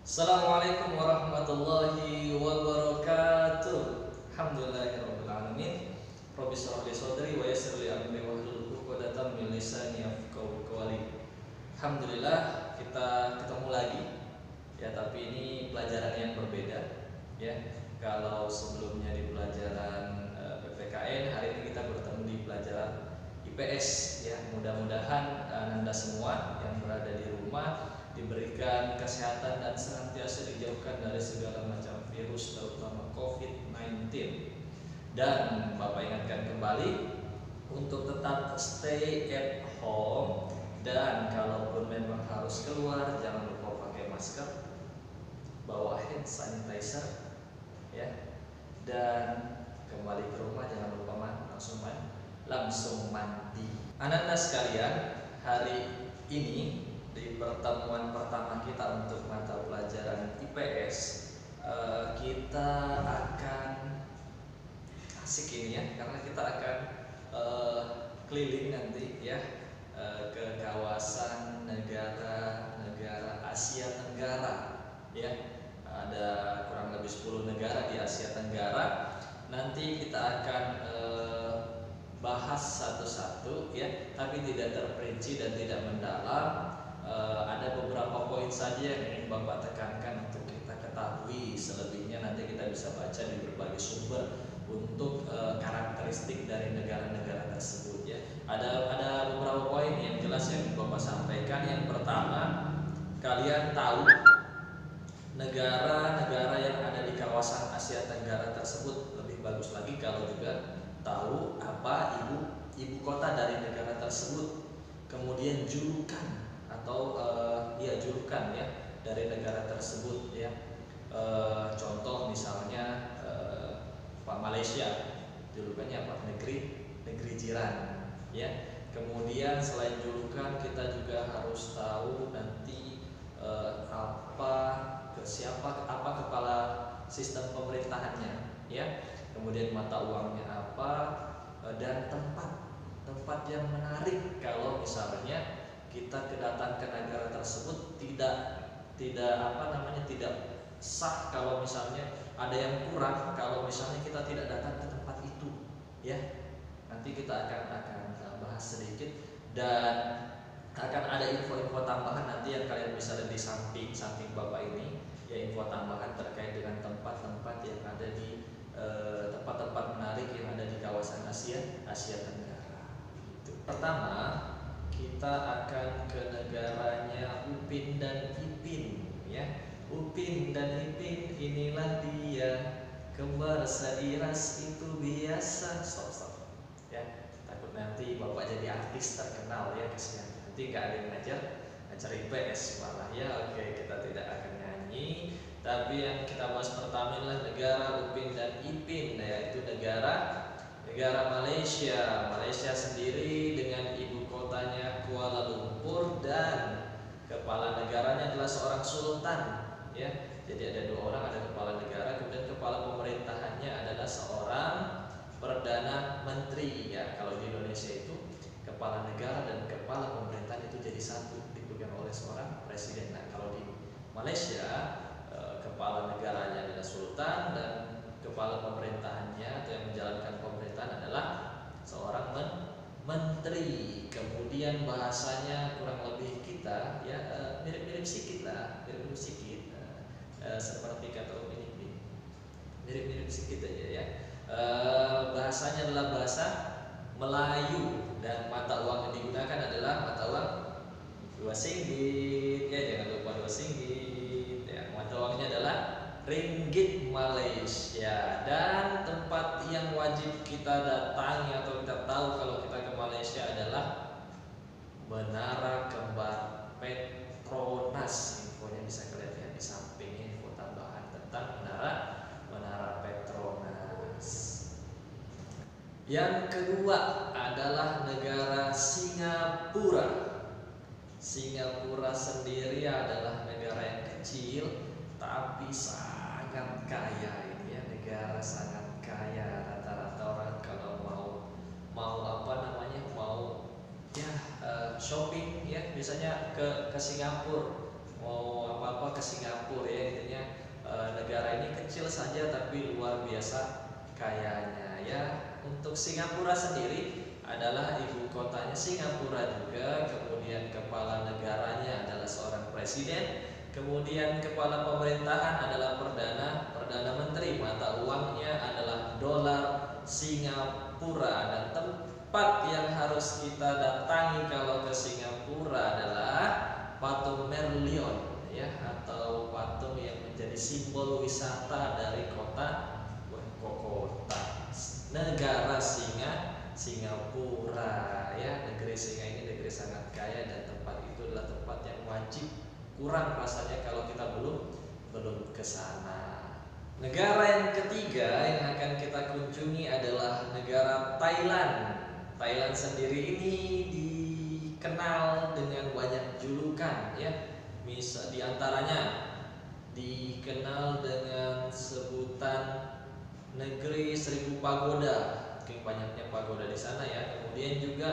Assalamualaikum warahmatullahi wabarakatuh. Alhamdulillahirabbil alamin. Rabbi shrah li sadri wa yassir li amri wahlul 'uqdatam min lisani yafqahu qawli. Alhamdulillah kita ketemu lagi. Ya, tapi ini pelajaran yang berbeda ya. Kalau sebelumnya di pelajaran PPKN, hari ini kita bertemu di pelajaran IPS ya. Mudah-mudahan Anda semua yang berada di rumah diberikan kesehatan dan senantiasa dijauhkan dari segala macam virus, terutama COVID-19. Dan Bapak ingatkan kembali untuk tetap stay at home, dan kalaupun memang harus keluar jangan lupa pakai masker, bawa hand sanitizer ya, dan kembali ke rumah jangan lupa langsung mandi. Anak-anak sekalian, hari ini di pertemuan pertama kita untuk mata pelajaran IPS, kita akan asik ini ya, karena kita akan keliling nanti ya ke kawasan negara-negara Asia Tenggara ya. Ada kurang lebih 10 negara di Asia Tenggara. Nanti kita akan bahas satu-satu ya, tapi tidak terperinci dan tidak mendalam. Ada beberapa poin saja yang ingin Bapak tekankan untuk kita ketahui. Selebihnya nanti kita bisa baca di berbagai sumber untuk karakteristik dari negara-negara tersebut ya. Ada beberapa poin yang jelas yang Bapak sampaikan. Yang pertama, kalian tahu negara-negara yang ada di kawasan Asia Tenggara tersebut. Lebih bagus lagi kalau juga tahu apa ibu kota dari negara tersebut, kemudian julukan atau julukan ya dari negara tersebut ya. Contoh misalnya Pak Malaysia, julukannya apa? Negeri jiran ya. Kemudian selain julukan, kita juga harus tahu nanti apa kepala sistem pemerintahannya ya. Kemudian mata uangnya apa, dan tempat yang menarik kalau misalnya kita kedatang ke negara tersebut tidak sah kalau misalnya ada yang kurang kalau misalnya kita tidak datang ke tempat itu ya. Nanti kita akan bahas sedikit, dan akan ada info-info tambahan nanti yang kalian bisa lihat di samping Bapak ini ya, info tambahan terkait dengan tempat-tempat yang ada di tempat-tempat menarik yang ada di kawasan Asia Tenggara. Pertama, kita akan ke negaranya Upin dan Ipin ya. Upin dan Ipin inilah dia, kembar seiras itu biasa. Stop ya, takut nanti Bapak jadi artis terkenal ya, kesian. Nanti gak ada yang ngajar IPS malah ya. Oke, kita tidak akan nyanyi, tapi yang kita bahas pertama adalah negara Upin dan Ipin, yaitu negara Malaysia sendiri dengan ibu kotanya Kuala Lumpur, dan kepala negaranya adalah seorang sultan ya. Jadi ada dua orang, ada kepala negara, kemudian kepala pemerintahannya adalah seorang perdana menteri ya. Kalau di Indonesia itu kepala negara dan kepala pemerintahan itu jadi satu, dipegang oleh seorang presiden. Nah, kalau di Malaysia kepala negaranya adalah sultan dan kepala pemerintahannya atau yang menjalankan pemerintahan adalah seorang menteri. Kemudian bahasanya kurang lebih kita ya mirip-mirip sedikit seperti kata Upin Ipin, mirip-mirip sedikit aja ya. Bahasanya adalah bahasa Melayu, dan mata uang yang digunakan adalah mata uang RM2 ya, jangan lupa RM2 ya. Mata uangnya adalah ringgit Malaysia. Dan tempat yang wajib kita datangi atau kita tahu kalau kita ke Malaysia adalah Menara Kembar Petronas. Infonya bisa kalian lihat di sampingnya, info tambahan tentang Menara Petronas. Yang kedua adalah negara Singapura. Singapura sendiri adalah negara yang kecil tapi sangat kaya ini ya. Negara sangat kaya. Rata-rata orang kalau mau shopping ya, biasanya ke Singapura. Mau ke Singapura ya, intinya negara ini kecil saja tapi luar biasa kayanya ya. Untuk Singapura sendiri adalah ibu kotanya Singapura juga, kemudian kepala negaranya adalah seorang presiden, kemudian kepala pemerintahan adalah perdana menteri, mata uangnya adalah dolar Singapura, dan tempat yang harus kita datangi kalau ke Singapura adalah patung Merlion ya, atau patung yang menjadi simbol wisata dari kota negara Singapura ya. Negeri singa ini negeri sangat kaya, dan tempat itu adalah tempat yang wajib, kurang rasanya kalau kita belum ke sana. Negara yang ketiga yang akan kita kunjungi adalah negara Thailand. Thailand sendiri ini dikenal dengan banyak julukan ya. Misal diantaranya dikenal dengan sebutan negeri 1000 pagoda, saking banyaknya pagoda di sana ya. Kemudian juga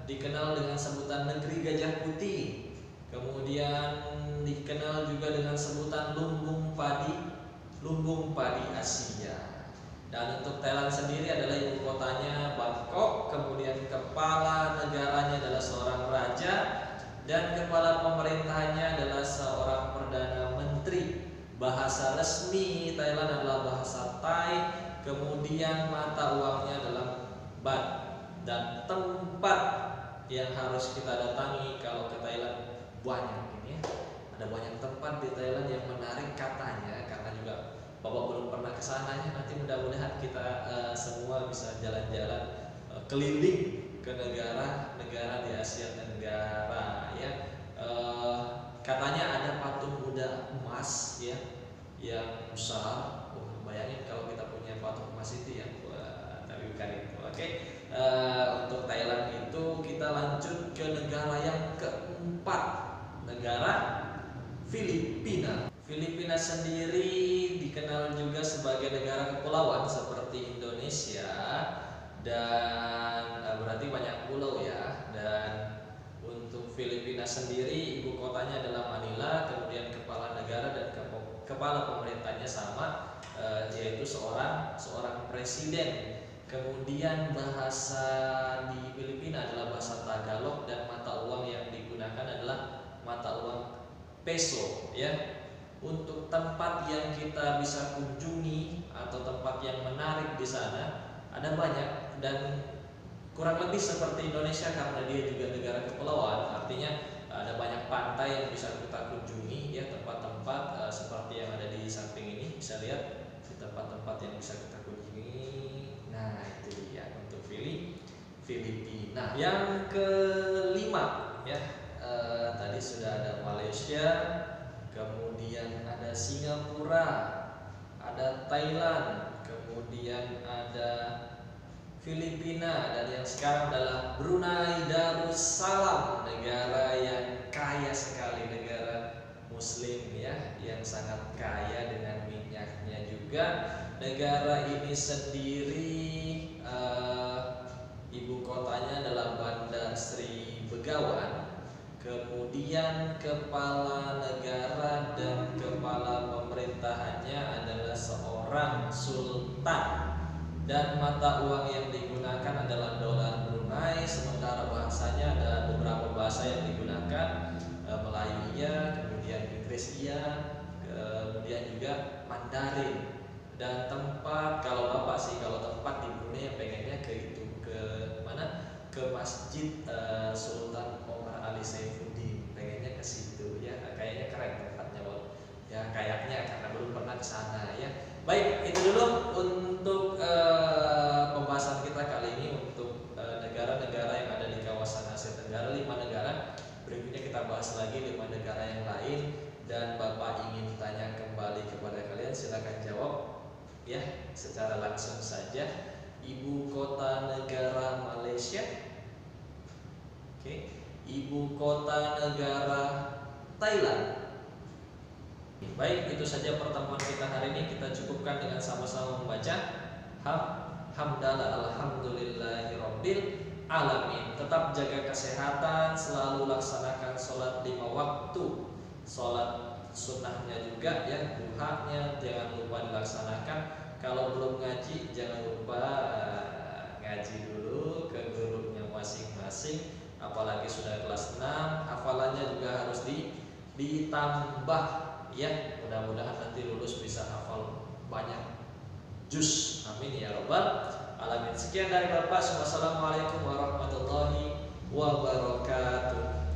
dikenal dengan sebutan negeri gajah putih. Kemudian dikenal juga dengan sebutan lumbung padi Asia. Dan untuk Thailand sendiri adalah ibu kotanya Bangkok, kemudian kepala negaranya adalah seorang raja, dan kepala pemerintahannya adalah seorang perdana menteri. Bahasa resmi Thailand adalah bahasa Thai, kemudian mata uangnya adalah baht. Dan tempat yang harus kita datangi kalau ke Thailand banyak ini ya. Ada banyak tempat di Thailand yang menarik katanya, karena juga Bapak belum pernah ke sananya. Nanti mudah-mudahan kita semua bisa jalan-jalan keliling ke negara-negara di Asia Tenggara ya. Katanya ada patung Buddha emas ya yang besar. Bayangin kalau kita punya patung emas itu ya, tapi bukan itu. Oke. Untuk Thailand itu kita lanjut ke negara yang keempat, negara Filipina. Filipina sendiri dikenal juga sebagai negara kepulauan seperti Indonesia, dan berarti banyak pulau ya. Dan untuk Filipina sendiri ibu kotanya adalah Manila, kemudian kepala negara dan kepala pemerintahnya sama, yaitu seorang presiden. Kemudian bahasa di Filipina adalah bahasa Tagalog, dan mata uang yang digunakan adalah mata uang peso ya. Untuk tempat yang kita bisa kunjungi atau tempat yang menarik di sana ada banyak, dan kurang lebih seperti Indonesia karena dia juga negara kepulauan. Artinya ada banyak pantai yang bisa kita kunjungi ya, tempat-tempat seperti yang ada di samping ini, bisa lihat di tempat-tempat yang bisa kita kunjungi. Nah itu dia untuk Filipina. Yang kelima ya, tadi sudah ada Malaysia, kemudian ada Singapura, ada Thailand, kemudian ada Filipina, dan yang sekarang adalah Brunei Darussalam, negara yang kaya sekali, negara Muslim ya, yang sangat kaya dengan minyaknya juga. Negara ini sendiri ibu kotanya adalah Bandar Sri Begawan. Kemudian kepala negara dan kepala pemerintahannya adalah seorang sultan, dan mata uang yang digunakan adalah dolar Brunei. Sementara bahasanya ada beberapa bahasa yang digunakan, Melayu iya, kemudian Inggris iya, kemudian juga Mandarin. Dan tempat, kalau Bapak sih kalau tempat di Brunei pengennya ke mana? Ke Masjid Sultan Omar Ali Saifuddin, pengennya ke situ ya. Kayaknya keren tempatnya loh ya, kayaknya, karena belum pernah ke sana ya. Baik, itu dulu untuk pembahasan kita kali ini untuk negara-negara yang ada di kawasan Asia Tenggara, 5 negara. Berikutnya kita bahas lagi 5 negara yang lain, dan Bapak ingin tanya kembali kepada kalian, silakan jawab ya secara langsung saja. Ibu kota negara Malaysia, oke. Ibu kota negara Thailand. Baik, itu saja pertemuan kita hari ini. Kita cukupkan dengan sama-sama membaca hamdalah alhamdulillahirabbil alamin. Tetap jaga kesehatan, selalu laksanakan sholat 5 waktu, sholat sunnahnya juga ya, duhanya jangan lupa dilaksanakan. Kalau belum ngaji jangan lupa ngaji dulu ke gurunya masing-masing, apalagi sudah kelas 6 hafalannya juga harus ditambah ya. Mudah-mudahan nanti lulus bisa hafal banyak juz, amin ya robbal alamin. Sekian dari Bapak, wassalamualaikum warahmatullahi wabarakatuh.